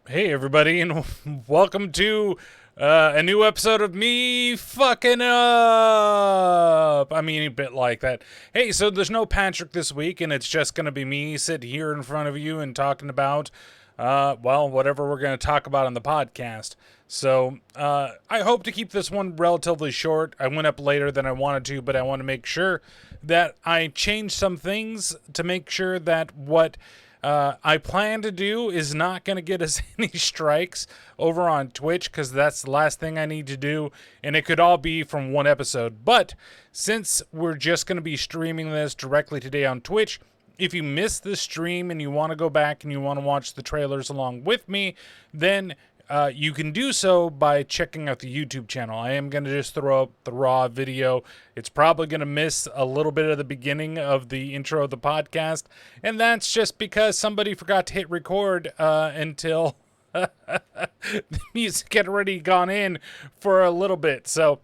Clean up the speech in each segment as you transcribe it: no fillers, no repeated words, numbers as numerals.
Hey everybody, and welcome to a new episode of me fucking up. I mean, a bit like that. Hey, so there's no Patrick this week, and it's just gonna be me sitting here in front of you and talking about, whatever we're gonna talk about on the podcast. So I hope to keep this one relatively short. I went up later than I wanted to, but I want to make sure that I change some things to make sure that what I plan to do is not going to get us any strikes over on Twitch, because that's the last thing I need to do, and it could all be from one episode. But since we're just going to be streaming this directly today on Twitch, if you missed the stream and you want to go back and you want to watch the trailers along with me, then you can do so by checking out the YouTube channel. I am going to just throw up the raw video. It's probably going to miss a little bit of the beginning of the intro of the podcast, and that's just because somebody forgot to hit record until the music had already gone in for a little bit. So,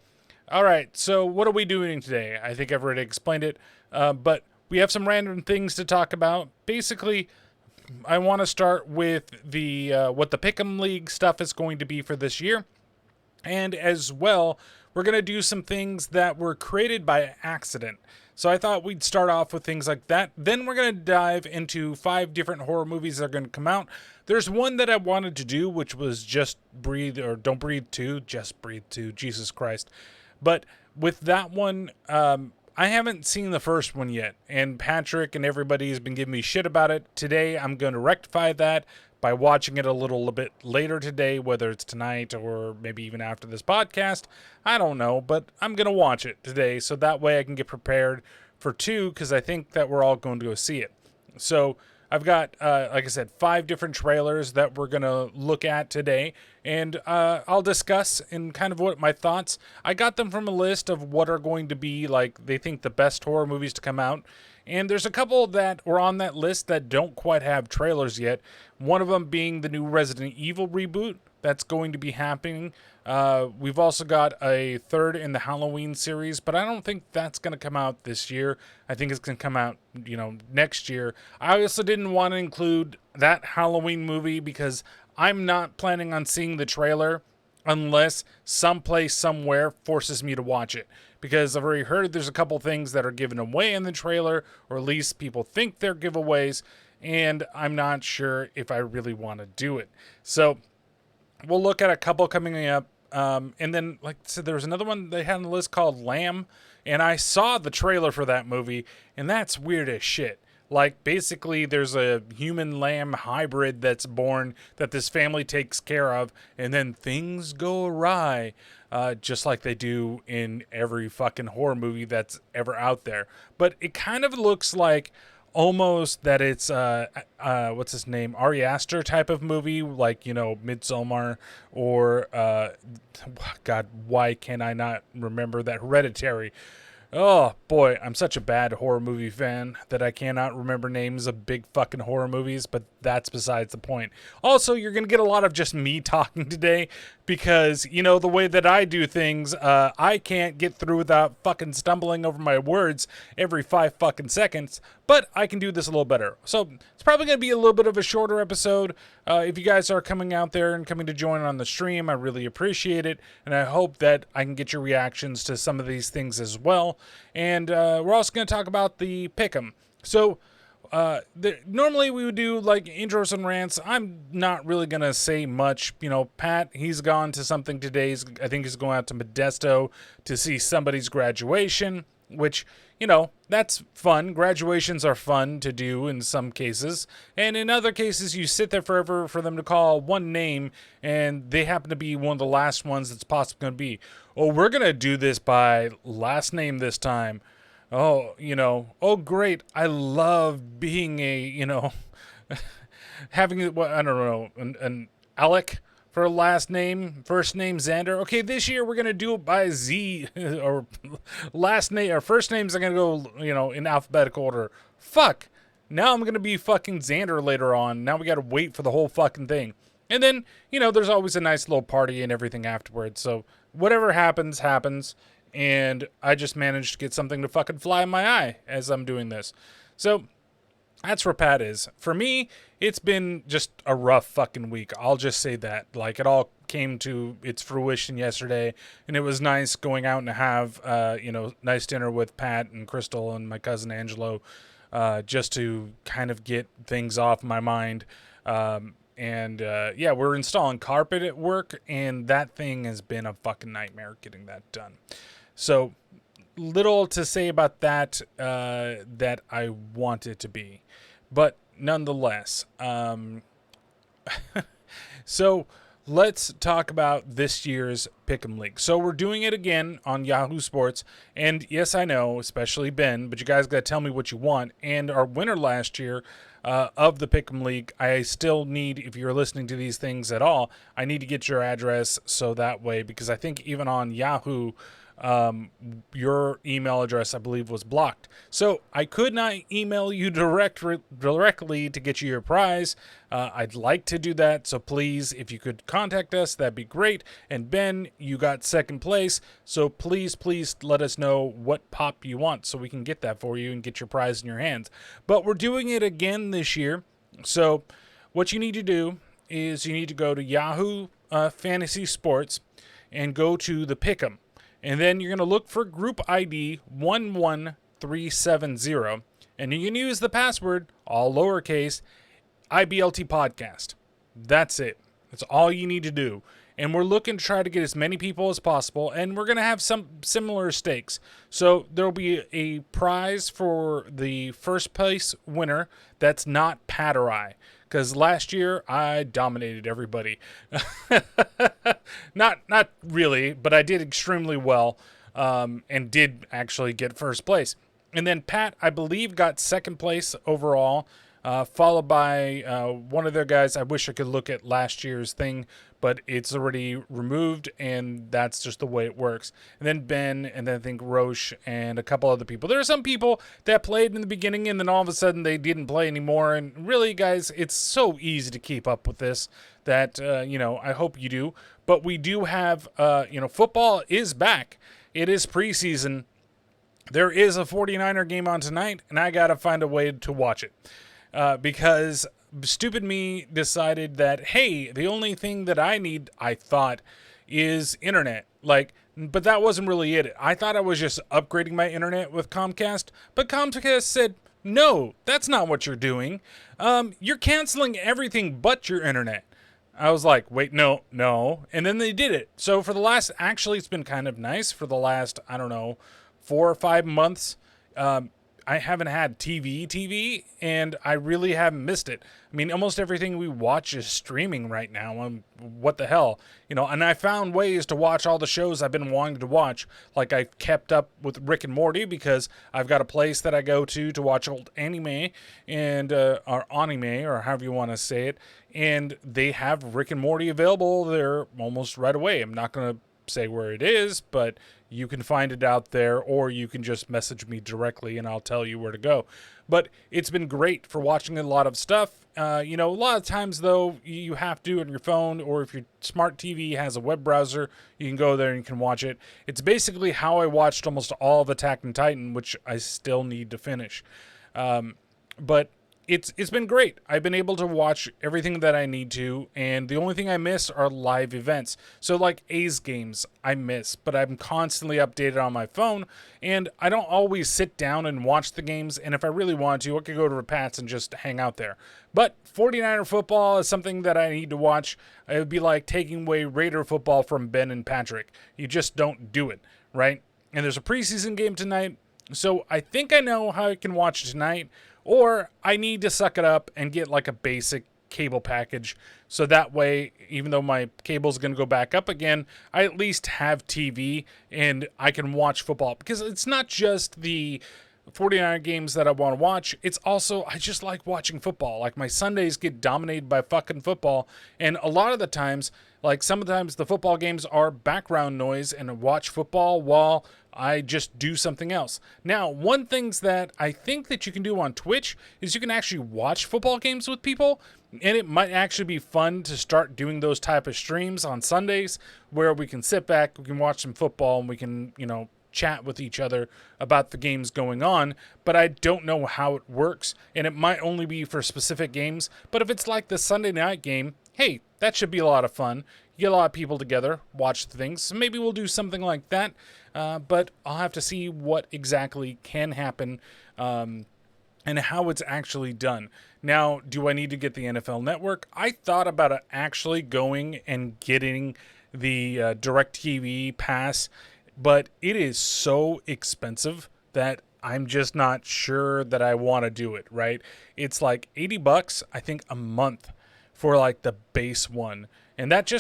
all right, so what are we doing today? I think I've already explained it, but we have some random things to talk about. Basically, I want to start with the what the Pick 'em League stuff is going to be for this year. And as well, we're going to do some things that were created by accident. So I thought we'd start off with things like that. Then we're going to dive into 5 different horror movies that are going to come out. There's one that I wanted to do, which was Just Breathe, or Don't Breathe 2, Just Breathe 2, Jesus Christ. But with that one, I haven't seen the first one yet, and Patrick and everybody has been giving me shit about it. Today, I'm going to rectify that by watching it a little bit later today, whether it's tonight or maybe even after this podcast. I don't know, but I'm going to watch it today, so that way I can get prepared for 2, because I think that we're all going to go see it. So I've got, like I said, 5 different trailers that we're going to look at today, and I'll discuss and kind of what my thoughts. I got them from a list of what are going to be, like, they think the best horror movies to come out. And there's a couple that were on that list that don't quite have trailers yet. One of them being the new Resident Evil reboot that's going to be happening. We've also got a third in the Halloween series, but I don't think that's going to come out this year. I think it's going to come out, next year. I also didn't want to include that Halloween movie because I'm not planning on seeing the trailer unless someplace somewhere forces me to watch it, because I've already heard there's a couple things that are given away in the trailer, or at least people think they're giveaways, and I'm not sure if I really want to do it. So we'll look at a couple coming up, and then, like I said, there was another one they had on the list called Lamb, and I saw the trailer for that movie, and that's weird as shit. Like, basically, there's a human-lamb hybrid that's born that this family takes care of, and then things go awry, just like they do in every fucking horror movie that's ever out there. But it kind of looks like almost that it's, what's his name, Ari Aster type of movie, like, Midsommar, or, God, why can I not remember that? Hereditary. Oh, boy, I'm such a bad horror movie fan that I cannot remember names of big fucking horror movies, but that's besides the point. Also, you're going to get a lot of just me talking today because, the way that I do things, I can't get through without fucking stumbling over my words every 5 fucking seconds, but I can do this a little better. So, it's probably going to be a little bit of a shorter episode. If you guys are coming out there and coming to join on the stream, I really appreciate it, and I hope that I can get your reactions to some of these things as well. And we're also going to talk about the Pick 'em. So, normally we would do like intros and rants. I'm not really going to say much. Pat, he's gone to something today. I think he's going out to Modesto to see somebody's graduation, which, that's fun. Graduations are fun to do in some cases. And in other cases, you sit there forever for them to call one name, and they happen to be one of the last ones that's possibly going to be. Oh, we're going to do this by last name this time. Oh, oh, great. I love being having, I don't know, an Alec for a last name, first name Xander. Okay, this year we're going to do it by Z, or last name, or first names are going to go, in alphabetical order. Fuck. Now I'm going to be fucking Xander later on. Now we got to wait for the whole fucking thing. And then, there's always a nice little party and everything afterwards. So whatever happens, happens. And I just managed to get something to fucking fly in my eye as I'm doing this. So That's where Pat is. For me, it's been just a rough fucking week. I'll just say that. Like, it all came to its fruition yesterday, and it was nice going out and have, nice dinner with Pat and Crystal and my cousin Angelo, just to kind of get things off my mind. We're installing carpet at work, and that thing has been a fucking nightmare getting that done. So, little to say about that that I want it to be. But nonetheless, so let's talk about this year's Pick 'em League. So we're doing it again on Yahoo Sports. And yes, I know, especially Ben, but you guys got to tell me what you want. And our winner last year of the Pick 'em League, I still need, if you're listening to these things at all, I need to get your address so that way, because I think even on Yahoo, your email address, I believe, was blocked. So I could not email you directly to get you your prize. I'd like to do that. So please, if you could contact us, that'd be great. And Ben, you got second place. So please let us know what pop you want so we can get that for you and get your prize in your hands. But we're doing it again this year. So what you need to do is you need to go to Yahoo Fantasy Sports and go to the Pick 'em. And then you're going to look for group ID 11370. And you can use the password, all lowercase, IBLT podcast. That's it. That's all you need to do. And we're looking to try to get as many people as possible. And we're going to have some similar stakes. So there will be a prize for the first place winner that's not Pat or I. Because last year, I dominated everybody. Not really, but I did extremely well and did actually get first place. And then Pat, I believe, got second place overall, followed by one of their guys. I wish I could look at last year's thing, but it's already removed, and that's just the way it works. And then Ben, and then I think Roche, and a couple other people. There are some people that played in the beginning, and then all of a sudden they didn't play anymore. And really, guys, it's so easy to keep up with this that, I hope you do. But we do have, football is back. It is preseason. There is a 49er game on tonight, and I got to find a way to watch it. Because stupid me decided that, hey, the only thing that I need, I thought, is internet. But that wasn't really it. I thought I was just upgrading my internet with Comcast, but Comcast said, no, that's not what you're doing. You're canceling everything but your internet. I was like, wait, no. And then they did it. So for the last, actually, it's been kind of nice for the last, 4 or 5 months. I haven't had TV, and I really haven't missed it. I mean, almost everything we watch is streaming right now. What the hell? And I found ways to watch all the shows I've been wanting to watch. Like, I kept up with Rick and Morty because I've got a place that I go to watch old anime, or anime, or however you want to say it. And they have Rick and Morty available there almost right away. I'm not going to say where it is, but you can find it out there, or you can just message me directly and I'll tell you where to go. But it's been great for watching a lot of stuff. A lot of times, though, you have to on your phone, or if your smart TV has a web browser, you can go there and you can watch it. It's basically how I watched almost all of Attack on Titan, which I still need to finish. But it's been great. I've been able to watch everything that I need to, and the only thing I miss are live events. So like A's games, I miss, but I'm constantly updated on my phone, and I don't always sit down and watch the games, and if I really want to, I could go to Pat's and just hang out there. But 49er football is something that I need to watch. It would be like taking away Raider football from Ben and Patrick. You just don't do it, right? And there's a preseason game tonight, so I think I know how I can watch tonight. Or I need to suck it up and get like a basic cable package. So that way, even though my cable's going to go back up again, I at least have TV and I can watch football. Because it's not just the 49 games that I want to watch. It's also, I just like watching football. Like my Sundays get dominated by fucking football. And a lot of the times, sometimes the football games are background noise and I watch football while I just do something else. Now, one thing that I think that you can do on Twitch is you can actually watch football games with people, and it might actually be fun to start doing those type of streams on Sundays where we can sit back, we can watch some football, and we can, chat with each other about the games going on, but I don't know how it works, and it might only be for specific games. But if it's like the Sunday night game, hey, that should be a lot of fun. You get a lot of people together, watch the things. So maybe we'll do something like that, but I'll have to see what exactly can happen and how it's actually done. Now, do I need to get the NFL Network? I thought about actually going and getting the DirecTV pass, but it is so expensive that I'm just not sure that I want to do it, right? It's like $80, I think, a month for like the base one. And that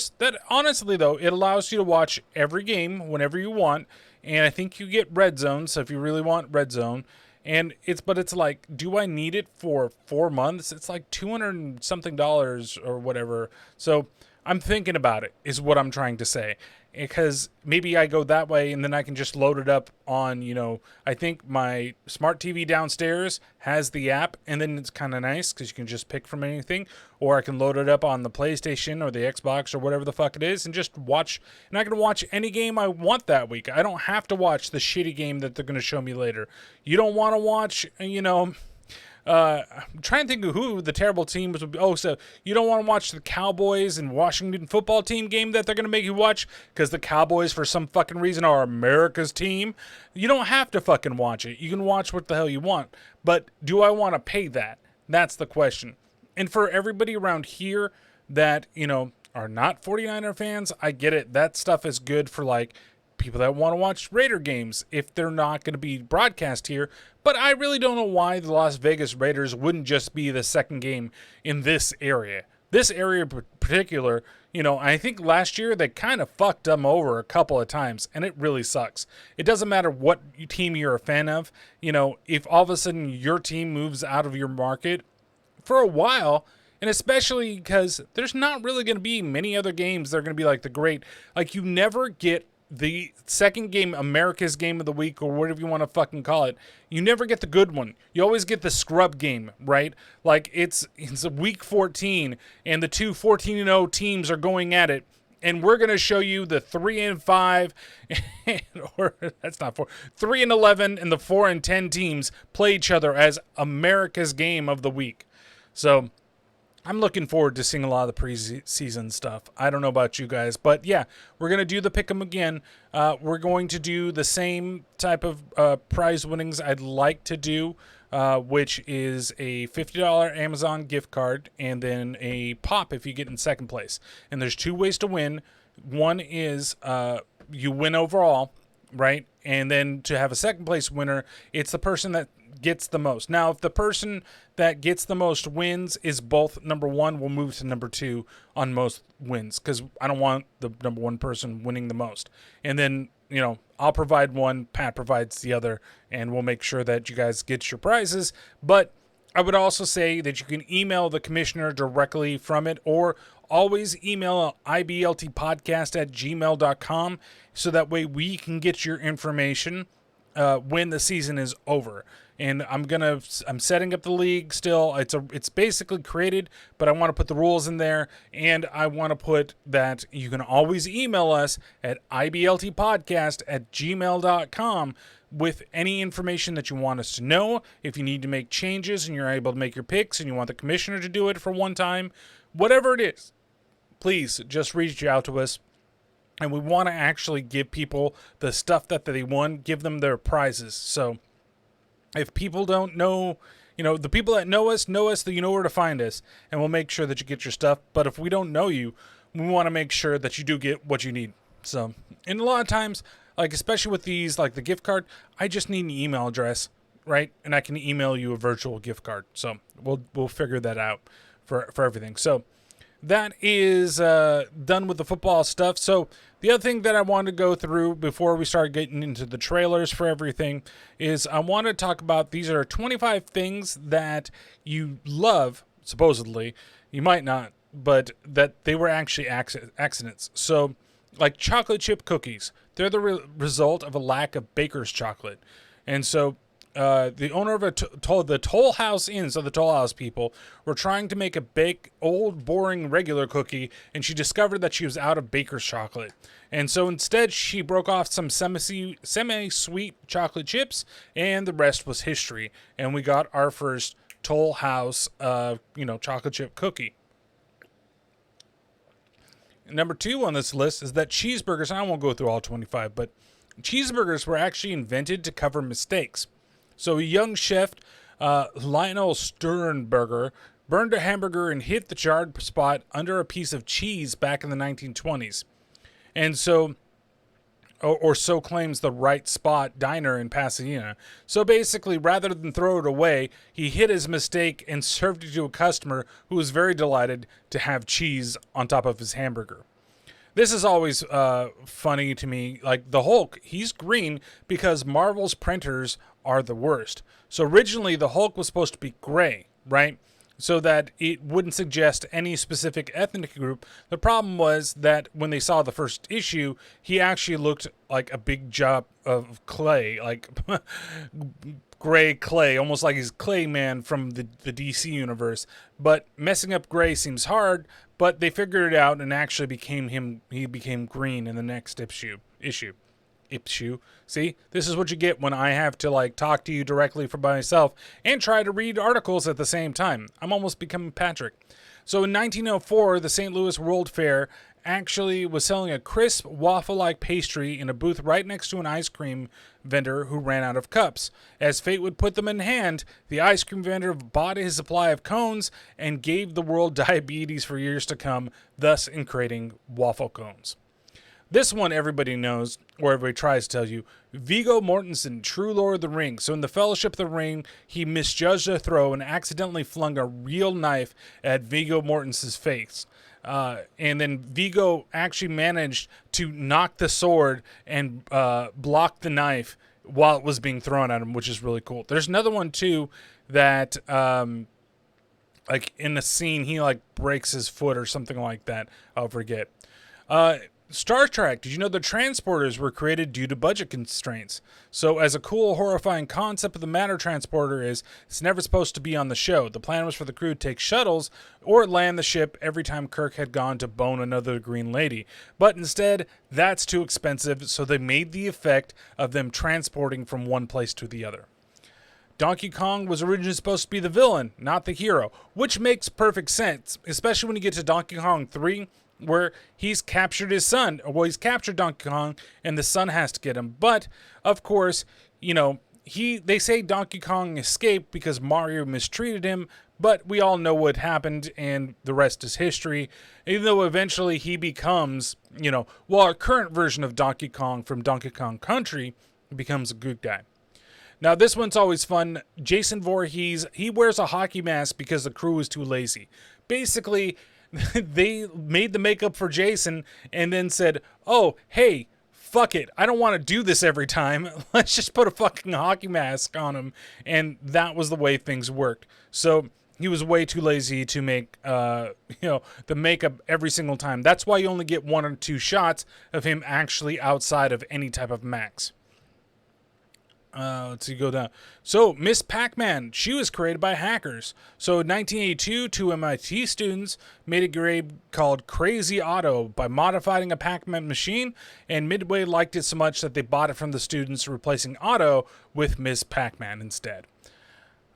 honestly though, it allows you to watch every game whenever you want. And I think you get Red Zone. So if you really want Red Zone, but it's like, do I need it for 4 months? It's like $200 and something or whatever. So I'm thinking about it, is what I'm trying to say. Because maybe I go that way and then I can just load it up on, I think my smart TV downstairs has the app, and then it's kind of nice because you can just pick from anything. Or I can load it up on the PlayStation or the Xbox or whatever the fuck it is and just watch. And I can watch any game I want that week. I don't have to watch the shitty game that they're going to show me later. You don't want to watch, I'm trying to think of who the terrible teams would be. Oh, so you don't want to watch the Cowboys and Washington football team game that they're going to make you watch because the Cowboys, for some fucking reason, are America's team. You don't have to fucking watch it. You can watch what the hell you want. But do I want to pay that? That's the question. And for everybody around here that, are not 49er fans, I get it. That stuff is good for, like, people that want to watch Raider games if they're not going to be broadcast here. But I really don't know why the Las Vegas Raiders wouldn't just be the second game in this area. This area in particular, I think last year they kind of fucked them over a couple of times, and it really sucks. It doesn't matter what team you're a fan of. If all of a sudden your team moves out of your market for a while, and especially because there's not really going to be many other games that are going to be like the great, like you never get the second game, America's Game of the Week, or whatever you want to fucking call it. You never get the good one. You always get the scrub game, right? Like it's a week 14 and the two 14-0 teams are going at it. And we're going to show you the 3-5, or that's not 3-11 and the 4-10 teams play each other as America's Game of the Week. So I'm looking forward to seeing a lot of the preseason stuff. I don't know about you guys, but yeah, we're going to do the pick 'em again. We're going to do the same type of prize winnings I'd like to do, which is a $50 Amazon gift card and then a pop if you get in second place. And there's two ways to win. One is you win overall, right? And then to have a second place winner, it's the person that gets the most. Now, if the person that gets the most wins is both number one, we'll move to number two on most wins because I don't want the number one person winning the most. And then, I'll provide one, Pat provides the other, and we'll make sure that you guys get your prizes. But I would also say that you can email the commissioner directly from it, or always email ibltpodcast@gmail.com so that way we can get your information when the season is over. And I'm setting up the league still. It's basically created, but I want to put the rules in there, and I want to put that you can always email us at ibltpodcast@gmail.com with any information that you want us to know. If you need to make changes and you're able to make your picks and you want the commissioner to do it for one time, whatever it is, please just reach out to us. And we want to actually give people the stuff that they won, give them their prizes. So if people don't know, the people that know us, that you know where to find us, and we'll make sure that you get your stuff. But if we don't know you, we want to make sure that you do get what you need. So, and a lot of times, like especially with these, like the gift card, I just need an email address, right? And I can email you a virtual gift card. So we'll figure that out for everything. So that is done with the football stuff. So the other thing that I wanted to go through before we start getting into the trailers for everything is I want to talk about, these are 25 things that you love, supposedly. You might not, but that they were actually accidents. So like chocolate chip cookies, they're the result of a lack of baker's chocolate. And so the owner of the Toll House Inn, so the Toll House people, were trying to make a old, boring, regular cookie, and she discovered that she was out of baker's chocolate. And so instead, she broke off some semi-sweet chocolate chips, and the rest was history. And we got our first Toll House, chocolate chip cookie. Number 2 on this list is that cheeseburgers, and I won't go through all 25, but cheeseburgers were actually invented to cover mistakes. So a young chef, Lionel Sternberger, burned a hamburger and hit the charred spot under a piece of cheese back in the 1920s. And so, or so claims the Right Spot Diner in Pasadena. So basically, rather than throw it away, he hid his mistake and served it to a customer who was very delighted to have cheese on top of his hamburger. This is always funny to me. Like the Hulk, he's green because Marvel's printers are the worst. So originally the Hulk was supposed to be gray, right? So that it wouldn't suggest any specific ethnic group. The problem was that when they saw the first issue, he actually looked like a big job of clay, like gray clay, almost like he's Clayman from the DC universe. But messing up gray seems hard, but they figured it out and actually he became green in the next issue. See, this is what you get when I have to talk to you directly for myself and try to read articles at the same time. I'm almost becoming Patrick. So in 1904, the St. Louis World Fair actually was selling a crisp waffle-like pastry in a booth right next to an ice cream vendor who ran out of cups. As fate would put them in hand, the ice cream vendor bought his supply of cones and gave the world diabetes for years to come, thus creating waffle cones. This one everybody knows, or everybody tries to tell you. Viggo Mortensen, true Lord of the Ring. So in the Fellowship of the Ring, he misjudged a throw and accidentally flung a real knife at Viggo Mortensen's face. And then Viggo actually managed to knock the sword and block the knife while it was being thrown at him, which is really cool. There's another one, too, that in the scene, he breaks his foot or something like that. I'll forget. Star Trek, did you know the transporters were created due to budget constraints? So as a cool, horrifying concept of the matter transporter is, it's never supposed to be on the show. The plan was for the crew to take shuttles or land the ship every time Kirk had gone to bone another green lady. But instead, that's too expensive, so they made the effect of them transporting from one place to the other. Donkey Kong was originally supposed to be the villain, not the hero, which makes perfect sense, especially when you get to Donkey Kong 3, where he's captured his son. Well, he's captured Donkey Kong, and the son has to get him. But, of course, they say Donkey Kong escaped because Mario mistreated him, but we all know what happened, and the rest is history. Even though eventually he becomes, our current version of Donkey Kong from Donkey Kong Country becomes a good guy. Now, this one's always fun. Jason Voorhees, he wears a hockey mask because the crew is too lazy. Basically, they made the makeup for Jason and then said, oh, hey, fuck it. I don't want to do this every time. Let's just put a fucking hockey mask on him. And that was the way things worked. So he was way too lazy to make, the makeup every single time. That's why you only get 1 or 2 shots of him actually outside of any type of mask. Let's see, go down. So, Miss Pac-Man, she was created by hackers. So, in 1982, 2 MIT students made a game called Crazy Otto by modifying a Pac-Man machine, and Midway liked it so much that they bought it from the students, replacing Otto with Miss Pac-Man instead.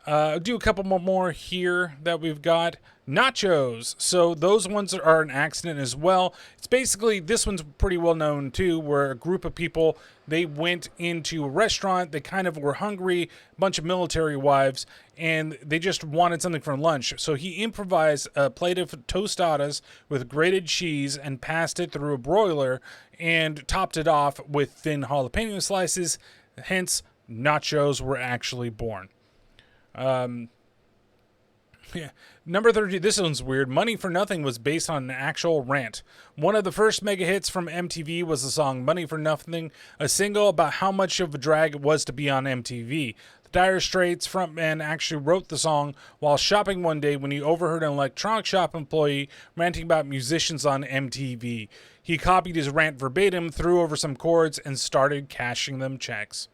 I'll do a couple more here that we've got. Nachos. So those ones are an accident as well. It's basically, this one's pretty well known too, where a group of people, they went into a restaurant, they kind of were hungry, a bunch of military wives, and they just wanted something for lunch. So he improvised a plate of tostadas with grated cheese and passed it through a broiler and topped it off with thin jalapeno slices. Hence, nachos were actually born. Yeah. Number 30, this one's weird. Money for Nothing was based on an actual rant. One of the first mega hits from MTV was the song Money for Nothing, a single about how much of a drag it was to be on MTV. The Dire Straits frontman actually wrote the song while shopping one day when he overheard an electronic shop employee ranting about musicians on MTV. He copied his rant verbatim, threw over some chords, and started cashing them checks.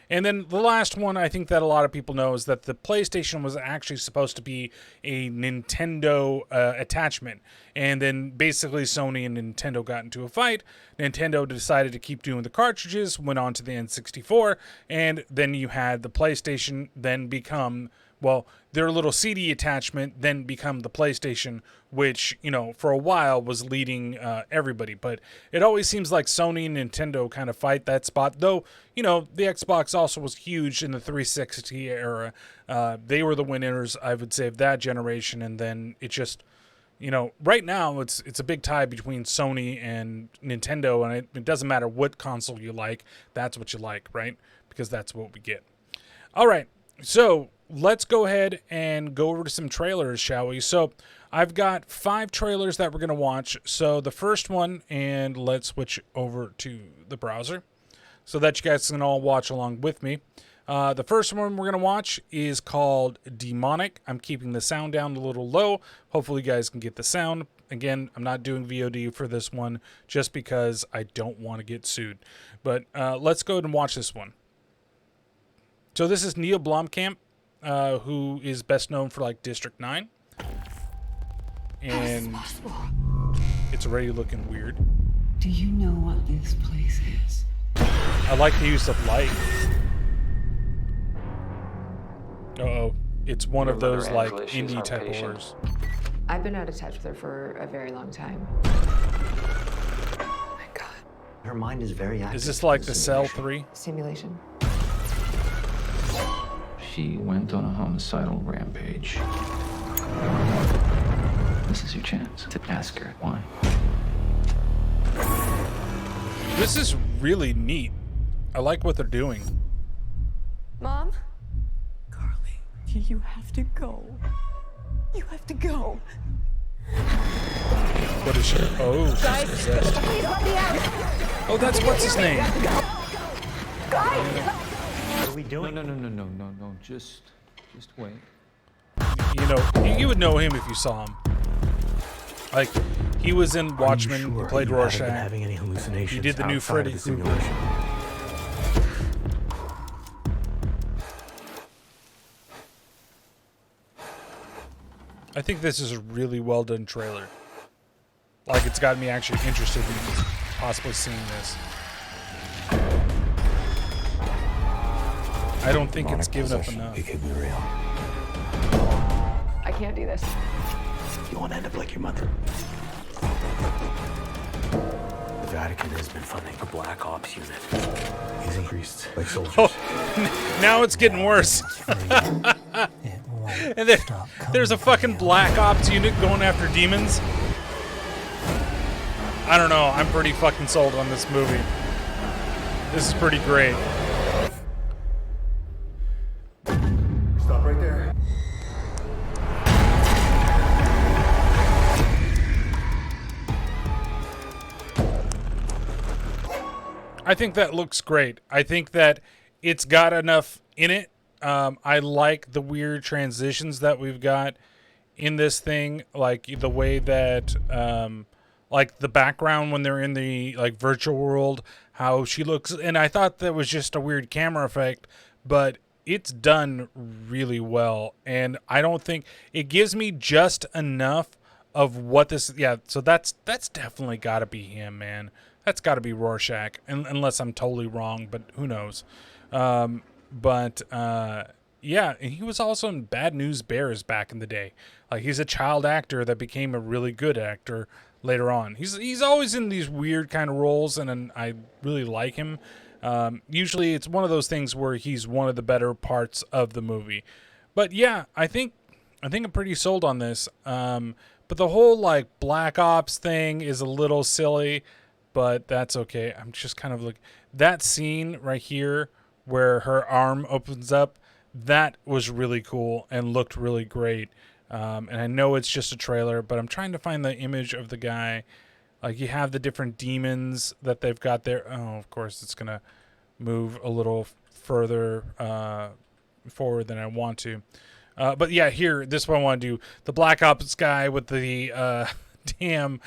And then the last one I think that a lot of people know is that the PlayStation was actually supposed to be a Nintendo attachment. And then basically Sony and Nintendo got into a fight. Nintendo decided to keep doing the cartridges, went on to the N64, and then you had the PlayStation then become, well, their little CD attachment then become the PlayStation, which, you know, for a while was leading everybody. But it always seems like Sony and Nintendo kind of fight that spot. Though, you know, the Xbox also was huge in the 360 era. They were the winners, I would say, of that generation. And then it just, you know, right now it's a big tie between Sony and Nintendo. And it doesn't matter what console you like. That's what you like, right? Because that's what we get. All right. So let's go ahead and go over to some trailers, shall we? So I've got 5 trailers that we're going to watch. So the first one, and let's switch over to the browser so that you guys can all watch along with me. The first one we're going to watch is called Demonic. I'm keeping the sound down a little low. Hopefully you guys can get the sound. Again, I'm not doing VOD for this one just because I don't want to get sued. But let's go ahead and watch this one. So this is Neil Blomkamp, who is best known for like District 9. And it's already looking weird. Do you know what this place is? I like the use of light. Uh-oh. It's one of those like indie type of horrors. I've been out of touch with her for a very long time. Oh my God. Her mind is very active. Is this like the Cell 3? Simulation. She went on a homicidal rampage. This is your chance to ask her why. This is really neat. I like what they're doing. Mom? Carly, you have to go. You have to go. What is she? Oh, she's possessed. Please let me out! Oh, that's what's his name. What are we doing? No. Just wait. You know, you would know him if you saw him. Like, he was in Watchmen, he played Rorschach. Having any hallucinations? He did the new outside of Freddy the Krueger. simulation? I think this is a really well done trailer. Like, it's got me actually interested in possibly seeing this. I don't think it's given up enough. It could be real. I can't do this. You won't end up like your mother. The Vatican has been funding a black ops unit. Using priests like soldiers. Oh, now it's getting worse. And then there's a fucking black ops unit going after demons. I don't know. I'm pretty fucking sold on this movie. This is pretty great. Stop right there. I think that looks great. I think that it's got enough in it. I like the weird transitions that we've got in this thing, like the way that, like the background when they're in the like virtual world, how she looks. And I thought that was just a weird camera effect, but it's done really well. And I don't think it gives me just enough of what this. Yeah, so that's definitely got to be him, man. That's got to be Rorschach, unless I'm totally wrong, but who knows. Yeah, and he was also in Bad News Bears back in the day. Like, he's a child actor that became a really good actor later on. He's always in these weird kind of roles, and I really like him. Usually it's one of those things where he's one of the better parts of the movie. But yeah, I think I'm pretty sold on this. But the whole like Black Ops thing is a little silly, but that's okay. I'm just kind of like that scene right here where her arm opens up. That was really cool and looked really great. And I know it's just a trailer, but I'm trying to find the image of the guy. Like, you have the different demons that they've got there. Oh, of course, it's going to move a little further forward than I want to. But yeah, here, this one I want to do. The Black Ops guy with the damn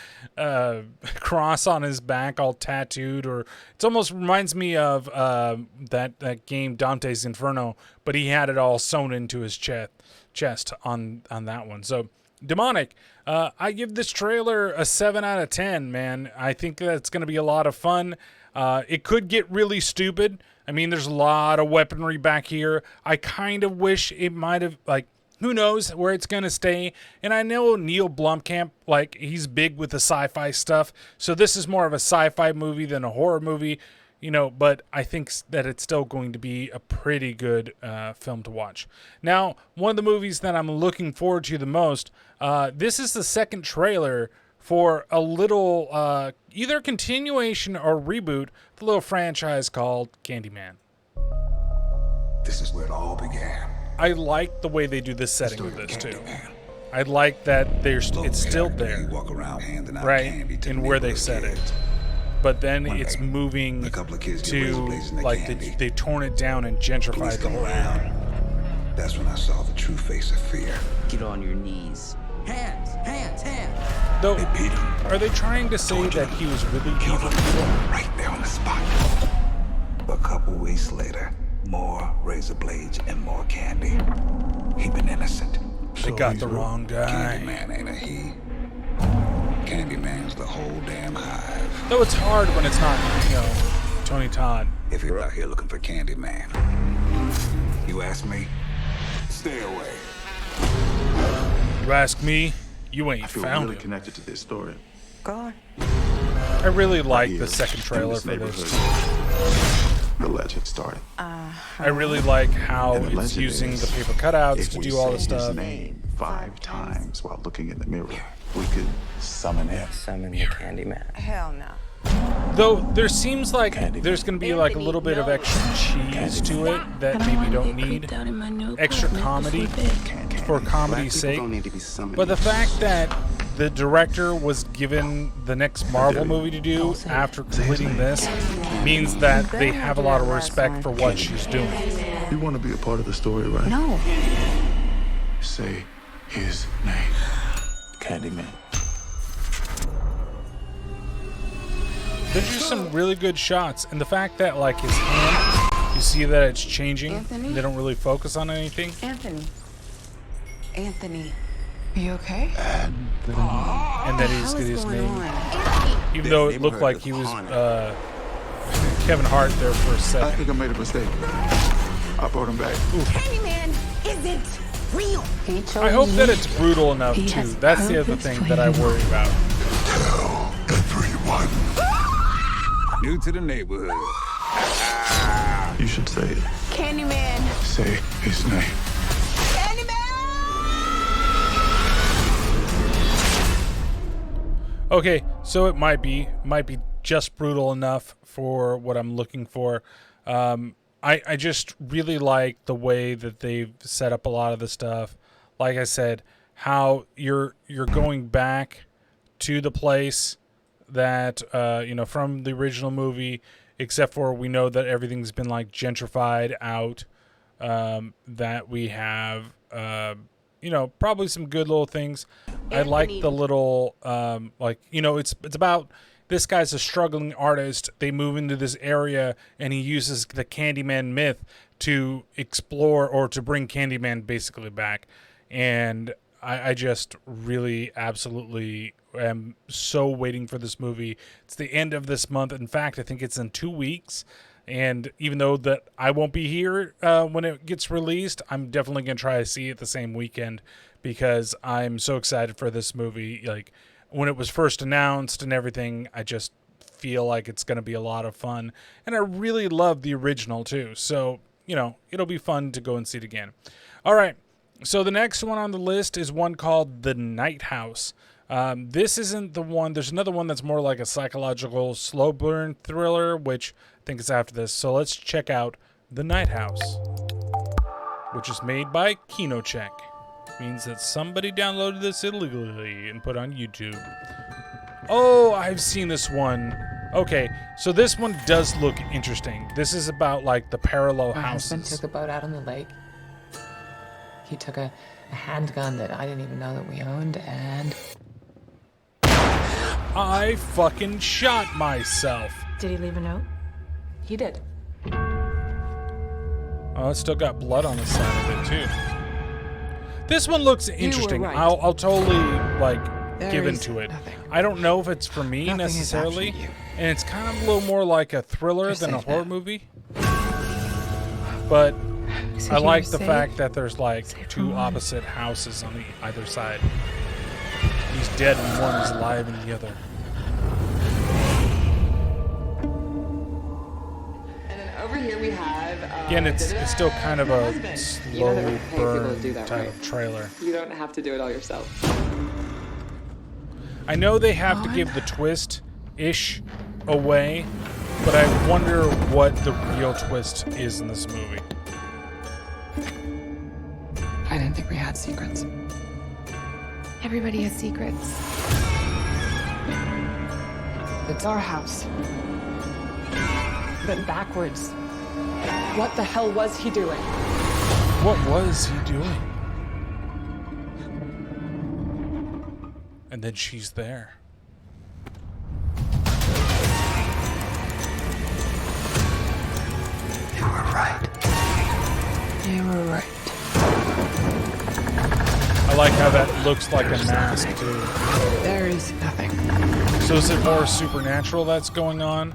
cross on his back, all tattooed, or it almost reminds me of that game Dante's Inferno, but he had it all sewn into his chest on that one. So demonic. I give this trailer a 7 out of 10, man. I think that's going to be a lot of fun. It could get really stupid. I mean, there's a lot of weaponry back here. I kind of wish it might have, like, who knows where it's going to stay. And I know Neil Blomkamp, like, he's big with the sci-fi stuff. So this is more of a sci-fi movie than a horror movie, you know, but I think that it's still going to be a pretty good film to watch. Now, one of the movies that I'm looking forward to the most, this is the second trailer for a little either continuation or reboot, the little franchise called Candyman. This is where it all began. I like the way they do this setting with this too. I like that it's still there, right, in where they set it. But then it's moving to, like, they've torn it down and gentrified the whole area. That's when I saw the true face of fear. Get on your knees. Hands, hands, hands. Though, They beat him. are they trying to say that he was really Killed evil? him right there on the spot. A couple weeks later, more razor blades and more candy. He'd been innocent. They got the wrong guy. Candyman ain't a he. Candyman's the whole damn hive. Though it's hard when it's not, you know, Tony Todd. If you're out here looking for Candyman, you ask me, stay away. You ask me, you ain't I feel found really him. connected to this story. Go on. I really like the Years second in trailer this for this. neighborhood, the legend started. I really like how And the it's legend using is, the paper cutouts if to we do all the say his stuff. name 5 times while looking in the mirror, we could summon him. Summon the Candyman. Hell no. Though there seems like Candyman. there's going to be like a little bit of extra cheese to it that maybe you don't need. Extra comedy for comedy's sake. But the fact that the director was given the next Marvel movie to do after completing this means that they have a lot of respect for what she's doing. You want to be a part of the story, right? No. Say his name. Candyman. There's just some really good shots, and the fact that, like, his hand, you see that it's changing. Anthony? They don't really focus on anything. Anthony. Are you okay? And that he's got his name. Even though it looked like he was Kevin Hart there for a I second. think I made a mistake. I brought him back. Candyman isn't real. He chose I hope that you. it's brutal enough, He too. has That's the other purpose thing for that I you. worry about. Tell everyone. New to the neighborhood. You should say it. Candyman. Say his name. Okay, so it might be just brutal enough for what I'm looking for. I just really like the way that they've set up a lot of the stuff. Like I said, how you're going back to the place that from the original movie, except for we know that everything's been like gentrified out. That we have probably some good little things. I like the little it's about this guy's a struggling artist. They move into this area and he uses the Candyman myth to explore or to bring Candyman basically back. And I just really absolutely am so waiting for this movie. It's the end of this month. In fact, I think it's in 2 weeks. And even though that I won't be here when it gets released, I'm definitely going to try to see it the same weekend because I'm so excited for this movie. Like, when it was first announced and everything, I just feel like it's going to be a lot of fun. And I really love the original, too. So, it'll be fun to go and see it again. All right. So the next one on the list is one called The Night House. This isn't the one. There's another one that's more like a psychological slow burn thriller, which I think is after this. So let's check out The Night House, which is made by KinoCheck. Means that somebody downloaded this illegally and put on YouTube. Oh, I've seen this one. Okay, so this one does look interesting. This is about like the parallel My husband houses. took a boat out on the lake. He took a handgun that I didn't even know that we owned, and I fucking shot myself. Did he leave a note? He did. Oh, it's still got blood on the side of it too. This one looks interesting. right. I'll totally like There give is into it. nothing. I don't know if it's for me Nothing is necessarily, after you. and it's kind of a little more like a thriller You're than a safe horror now. movie. But So I you're like the safe? fact that there's like Safe two from what? opposite houses on either side. He's dead in one, he's alive in the other. And then over here we have. Again, it's still kind of a You know that slow we pay people to burn do that, type right? of trailer. You don't have to do it all yourself. I know they have to give the twist-ish away, but I wonder what the real twist is in this movie. I didn't think we had secrets. Everybody has secrets. It's our house. But backwards. What the hell was he doing? What was he doing? And then she's there. You were right. You were right. I like how that looks like a mask too. There is nothing. So is it more supernatural that's going on?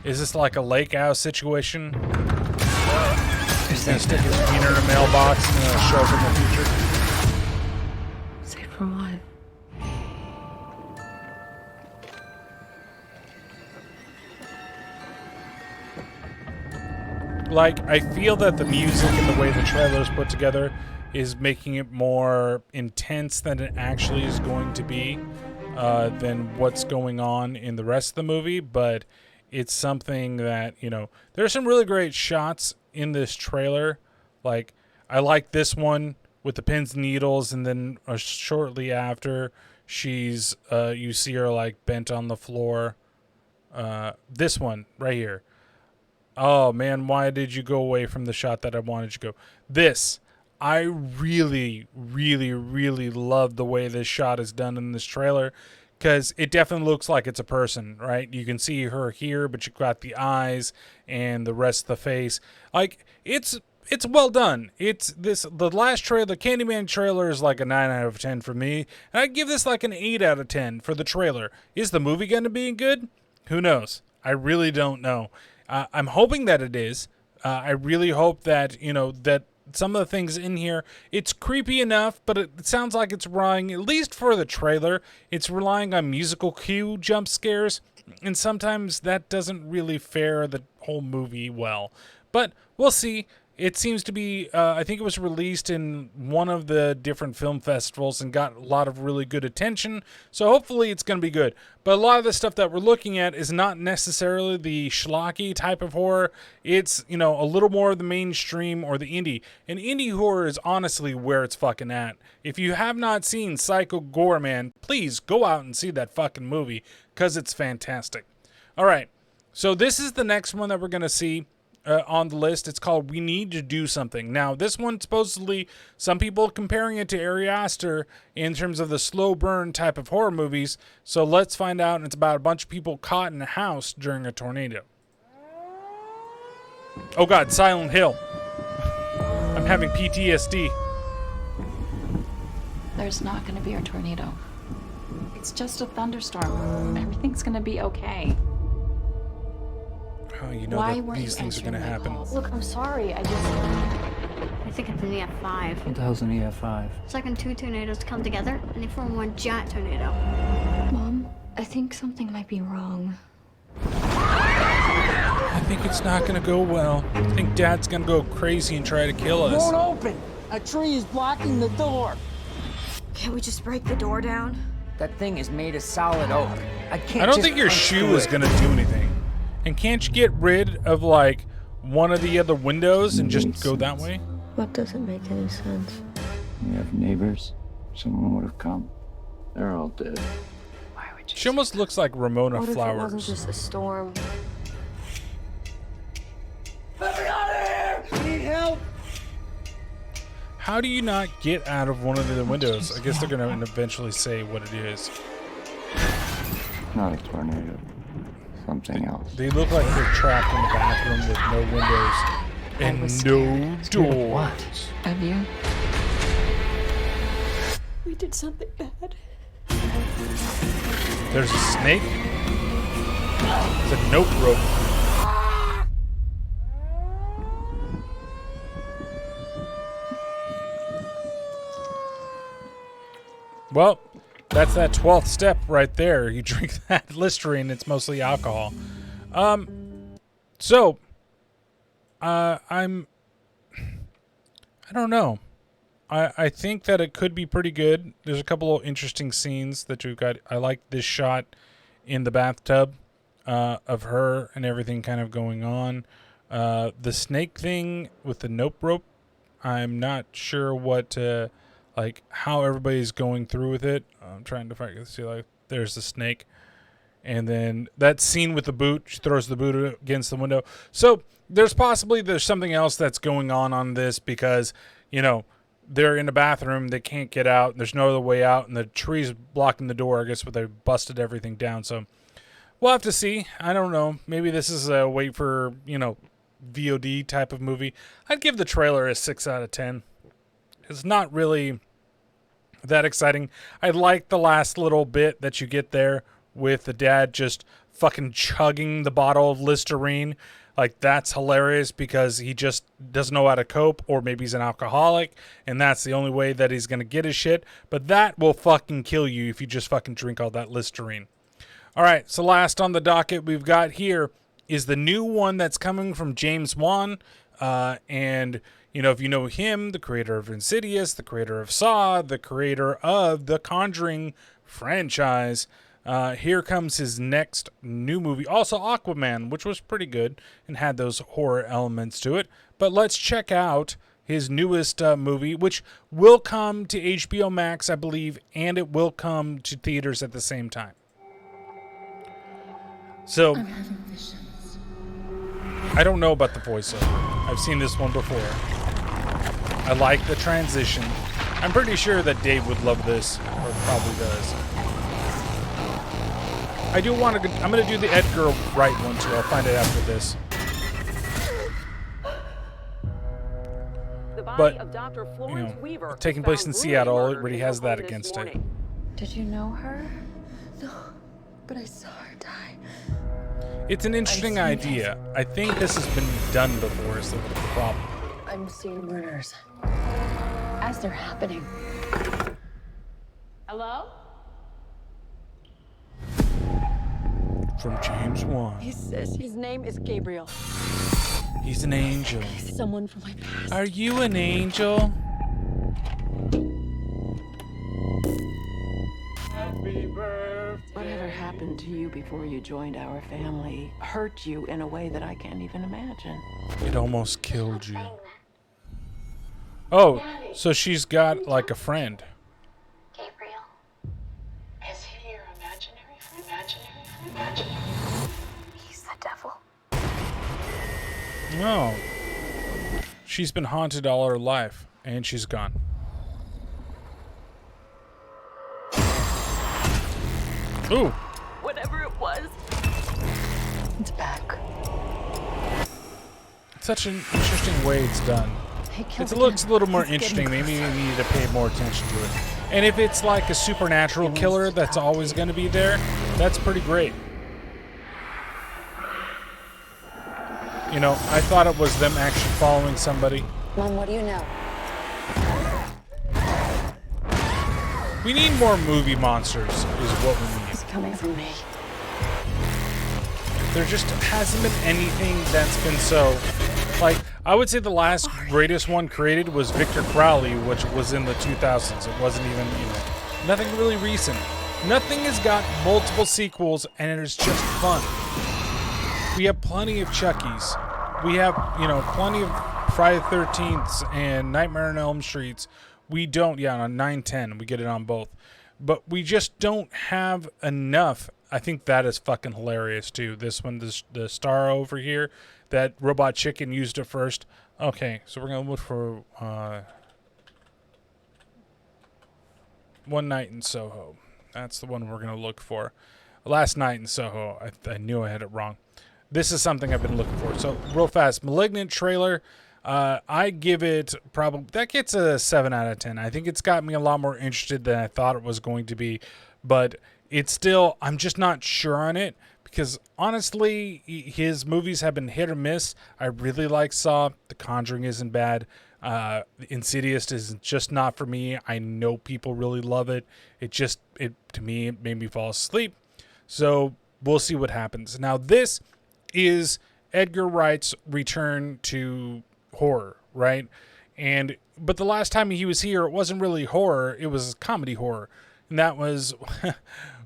Is this like a lake house situation? He's gonna stick his wiener in a mailbox and it'll show up in the future. Safe from what? Like, I feel that the music and the way the trailer is put together is making it more intense than it actually is going to be than what's going on in the rest of the movie, but it's something that, you know, there's some really great shots in this trailer. Like, I like this one with the pins and needles, and then shortly after, she's, you see her, like, bent on the floor. This one right here. Oh man, why did you go away from the shot that I wanted you to go? This, I really, really, really love the way this shot is done in this trailer, because it definitely looks like it's a person, right? You can see her here, but you've got the eyes and the rest of the face. Like, it's well done. The last trailer, the Candyman trailer, is like a 9 out of 10 for me. And I'd give this like an 8 out of 10 for the trailer. Is the movie going to be good? Who knows? I really don't know. I'm hoping that it is. I really hope that, you know, that some of the things in here, it's creepy enough, but it sounds like it's relying, at least for the trailer, it's relying on musical cue jump scares, and sometimes that doesn't really fare the whole movie well. But we'll see. It seems to be, I think it was released in one of the different film festivals and got a lot of really good attention. So hopefully it's going to be good. But a lot of the stuff that we're looking at is not necessarily the schlocky type of horror. It's, you know, a little more of the mainstream or the indie. And indie horror is honestly where it's fucking at. If you have not seen Psycho Goreman, please go out and see that fucking movie, because it's fantastic. All right. So this is the next one that we're going to see. On the list. It's called We Need to Do Something. Now, this one, supposedly, some people are comparing it to Ari Aster in terms of the slow burn type of horror movies. So let's find out. It's about a bunch of people caught in a house during a tornado. Oh God, Silent Hill. I'm having PTSD. There's not going to be a tornado. It's just a thunderstorm. Everything's going to be okay. Oh, you know that these things are going to happen. Look, I'm sorry. I think it's an EF5. What the hell's an EF5? It's like when two tornadoes come together and they form one giant tornado. Mom, I think something might be wrong. I think it's not going to go well. I think Dad's going to go crazy and try to kill us. Won't open. A tree is blocking the door. Can't we just break the door down? That thing is made of solid oak. I can't. I don't just think your punch shoe through is it. going to do anything. And can't you get rid of, like, one of the other windows and just go that way? What doesn't make any sense? We have neighbors. Someone would have come. They're all dead. Why would you? She almost looks like Ramona What if it wasn't Flowers. just a storm? Let me out of here! We need help. How do you not get out of one of the windows? I guess they're going to eventually say what it is. Not a tornado. Something else. They look like they're trapped in the bathroom with no windows and no doors. Have you? We did something bad. There's a snake. There's a note rope. Well, that's that 12th step right there. You drink that Listerine, it's mostly alcohol. So, I don't know. I think that it could be pretty good. There's a couple of interesting scenes that you've got. I like this shot in the bathtub of her and everything kind of going on. The snake thing with the nope rope, I'm not sure what, like, how everybody's going through with it. I'm trying to see, like, there's the snake. And then that scene with the boot, she throws the boot against the window. So there's something else that's going on this because, you know, they're in a bathroom, they can't get out, there's no other way out, and the tree's blocking the door, I guess, where they busted everything down. So we'll have to see. I don't know. Maybe this is a wait for, you know, VOD type of movie. I'd give the trailer a 6 out of 10. It's not really that exciting. I like the last little bit that you get there with the dad just fucking chugging the bottle of Listerine. Like, that's hilarious because he just doesn't know how to cope, or maybe he's an alcoholic, and that's the only way that he's going to get his shit. But that will fucking kill you if you just fucking drink all that Listerine. All right, so last on the docket we've got here is the new one that's coming from James Wan. And, you know, if you know him, the creator of Insidious, the creator of Saw, the creator of the Conjuring franchise, here comes his next new movie. Also Aquaman, which was pretty good and had those horror elements to it. But let's check out his newest movie, which will come to HBO Max, I believe, and it will come to theaters at the same time. So, I don't know about the voiceover. I've seen this one before. I like the transition. I'm pretty sure that Dave would love this, or probably does. I do want to. I'm going to do the Edgar Wright one too. I'll find it after this. But, you know, taking place in Seattle, it already has that against it. Did you know her? No, but I saw her die. It's an interesting idea. I think this has been done before, is the problem. I'm seeing murders As they're happening. Hello? From James Wan. He says his name is Gabriel. He's an angel. He's someone from my past. Are you an angel? Happy birthday. Whatever happened to you before you joined our family hurt you in a way that I can't even imagine. It almost killed you. Oh, so she's got like a friend. Gabriel. Is he your imaginary? He's the devil. No. She's been haunted all her life, and she's gone. Ooh. Whatever it was. It's back. Such an interesting way it's done. It looks a little more interesting. Maybe we need to pay more attention to it. And if it's like a supernatural killer that's always going to be there, that's pretty great. You know, I thought it was them actually following somebody. Mom, what do you know? We need more movie monsters, is what we need. It's coming from me. There just hasn't been anything that's been so... Like, I would say the last greatest one created was Victor Crowley, which was in the 2000s. It wasn't even, you know, nothing really recent. Nothing has got multiple sequels, and it is just fun. We have plenty of Chuckies. We have, you know, plenty of Friday the 13th and Nightmare on Elm Streets. We don't, yeah, on 9/10, we get it on both. But we just don't have enough. I think that is fucking hilarious, too. This one, the star over here, that Robot Chicken used it first. Okay, so we're going to look for One Night in Soho. That's the one we're going to look for. Last Night in Soho. I knew I had it wrong. This is something I've been looking for. So real fast, Malignant trailer. I give it probably, that gets a 7 out of 10. I think it's got me a lot more interested than I thought it was going to be, but it's still, I'm just not sure on it because honestly, his movies have been hit or miss. I really like Saw. The Conjuring isn't bad. Insidious is just not for me. I know people really love it. To me, it made me fall asleep. So we'll see what happens. Now this is Edgar Wright's return to horror, right? But the last time he was here, it wasn't really horror, it was comedy horror. And that was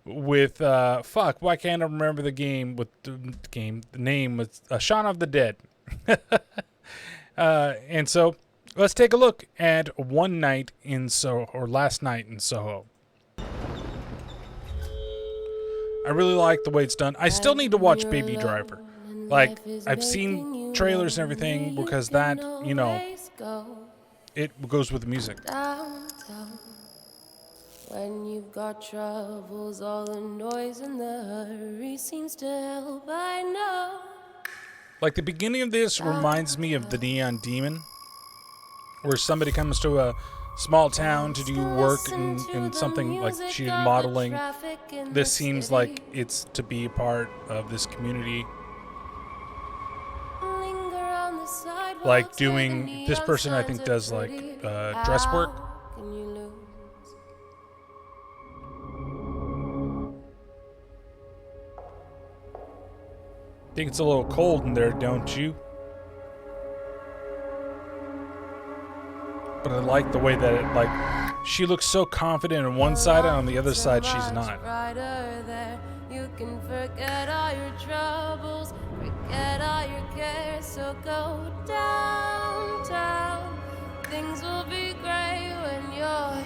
with why can't I remember the name was Shaun of the Dead. And so let's take a look at One Night in Soho, or Last Night in Soho. I really like the way it's done. I still need to watch Baby Driver. Like, I've seen trailers and everything because that, it goes with the music. When you've got troubles, all the noise and the hurry seems to help, I know. Like, the beginning of this reminds me of The Neon Demon, where somebody comes to a small town to do work in something like she did modeling. This seems like it's to be a part of this community. Like doing, this person I think does like dress work. I think it's a little cold in there, don't you? But I like the way that it, like, she looks so confident on one side and on the other side she's not. You can forget all your troubles, forget all your cares, so go downtown. Things will be great when you're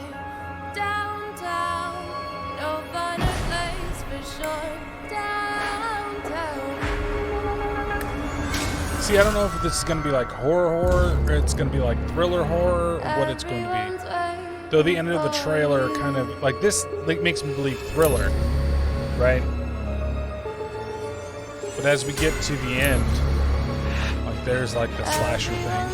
downtown. No finer place for sure. Downtown. See, I don't know if this is going to be like horror, or it's going to be like thriller horror, or what it's going to be. Though the end of the trailer kind of, like, this like makes me believe thriller, right? But as we get to the end, like, there's like the slasher thing.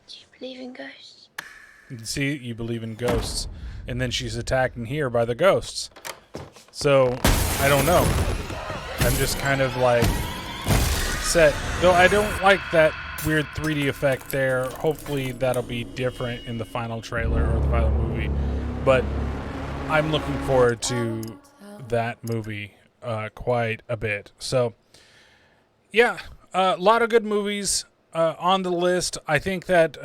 Do you believe in ghosts? You can see you believe in ghosts. And then she's attacked in here by the ghosts. So, I don't know. I'm just kind of like set. Though I don't like that weird 3D effect there. Hopefully that'll be different in the final trailer or the final movie. But I'm looking forward to that movie quite a bit. So, yeah, a lot of good movies on the list. I think that,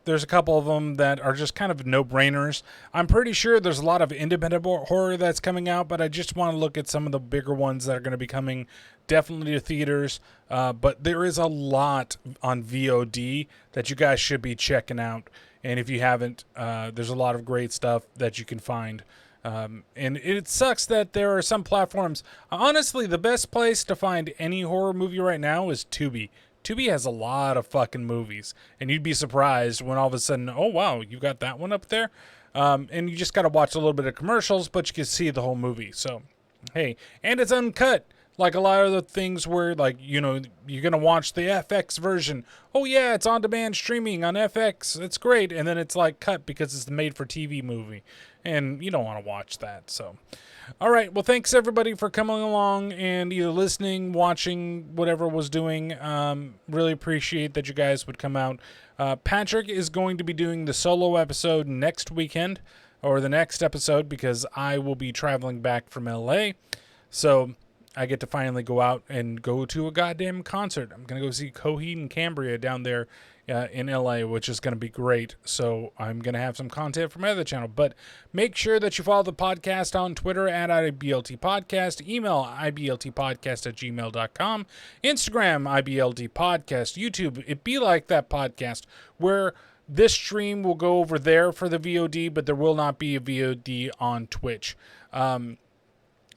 there's a couple of them that are just kind of no-brainers. I'm pretty sure there's a lot of independent horror that's coming out, but I just want to look at some of the bigger ones that are going to be coming definitely to theaters. But there is a lot on VOD that you guys should be checking out. And if you haven't, there's a lot of great stuff that you can find. And it sucks that there are some platforms. Honestly, the best place to find any horror movie right now is Tubi. Tubi has a lot of fucking movies, and you'd be surprised when all of a sudden, oh wow, you got that one up there, and you just got to watch a little bit of commercials, but you can see the whole movie. So, hey, and it's uncut, like a lot of the things where, like, you're gonna watch the FX version. Oh yeah, it's on demand streaming on FX. It's great, and then it's like cut because it's the made-for-TV movie, and you don't want to watch that. So. All right. Well, thanks everybody for coming along and either listening, watching, whatever was doing. Really appreciate that you guys would come out. Patrick is going to be doing the solo episode next weekend, or the next episode, because I will be traveling back from LA. So I get to finally go out and go to a goddamn concert. I'm going to go see Coheed and Cambria down there in LA, which is going to be great. So I'm going to have some content from my other channel. But make sure that you follow the podcast on Twitter at IBLTpodcast, email ibltpodcast@gmail.com, Instagram IBLTpodcast, YouTube It Be Like That Podcast, where this stream will go over there for the VOD, but there will not be a VOD on Twitch.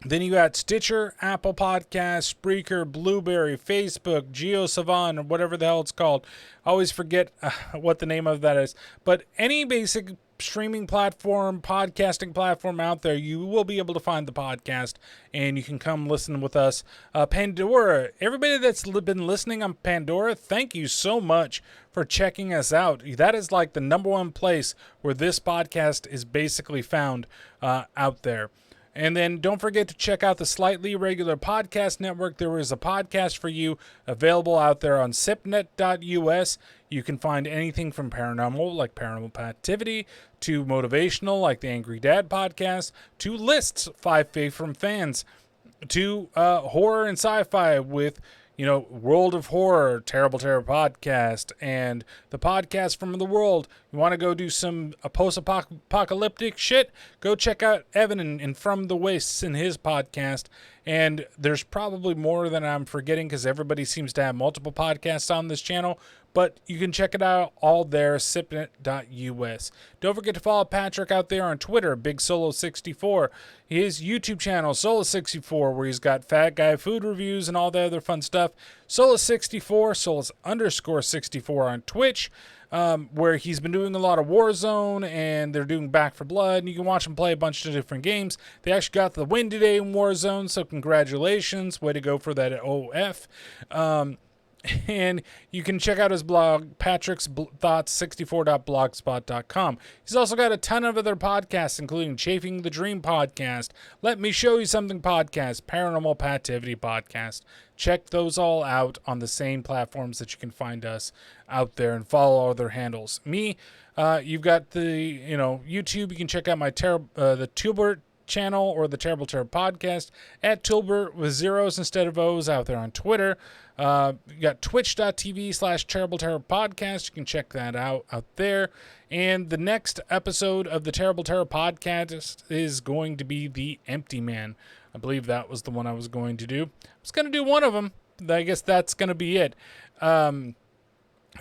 Then you got Stitcher, Apple Podcasts, Spreaker, Blueberry, Facebook, GeoSavan, or whatever the hell it's called. I always forget what the name of that is. But any basic streaming platform, podcasting platform out there, you will be able to find the podcast, and you can come listen with us. Pandora, everybody that's been listening on Pandora, thank you so much for checking us out. That is like the number one place where this podcast is basically found out there. And then don't forget to check out the Slightly Irregular Podcast Network. There is a podcast for you available out there on sipnet.us. You can find anything from paranormal, like Paranormal Pativity, to motivational, like the Angry Dad podcast, to lists, 5 Faith from Fans, to horror and sci-fi with, you know, World of Horror, Terrible Terror Podcast, and the podcast from the world. You want to go do some post-apocalyptic shit? Go check out Evan and From the Wastes in his podcast. And there's probably more than I'm forgetting because everybody seems to have multiple podcasts on this channel. But you can check it out all there, sipnet.us. Don't forget to follow Patrick out there on Twitter, BigSolo64. His YouTube channel, Solo64, where he's got Fat Guy food reviews and all the other fun stuff. Solus64, Solus_64 on Twitch, where he's been doing a lot of Warzone, and they're doing Back for Blood, and you can watch him play a bunch of different games. They actually got the win today in Warzone, so congratulations. Way to go for that OF. And you can check out his blog, Patrick's Thoughts 64.blogspot.com. He's also got a ton of other podcasts, including Chafing the Dream podcast, Let Me Show You Something podcast, Paranormal Pativity podcast. Check those all out on the same platforms that you can find us out there, and follow all their handles. Me, you've got the, you know, YouTube. You can check out my the toolbert channel, or the Terrible Terror podcast at toolbert with zeros instead of O's out there on Twitter. You got twitch.tv/Terrible Terror podcast. You can check that out there. And the next episode of the Terrible Terror podcast is going to be The Empty Man. I believe that was the one I was going to do. I was going to do one of them. I guess that's going to be it.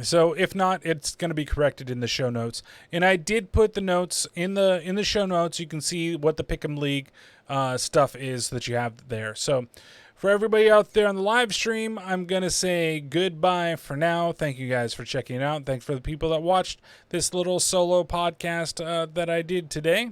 So if not, it's going to be corrected in the show notes. And I did put the notes in the show notes. You can see what the Pick 'em League stuff is that you have there. So for everybody out there on the live stream, I'm going to say goodbye for now. Thank you guys for checking it out. Thanks for the people that watched this little solo podcast that I did today.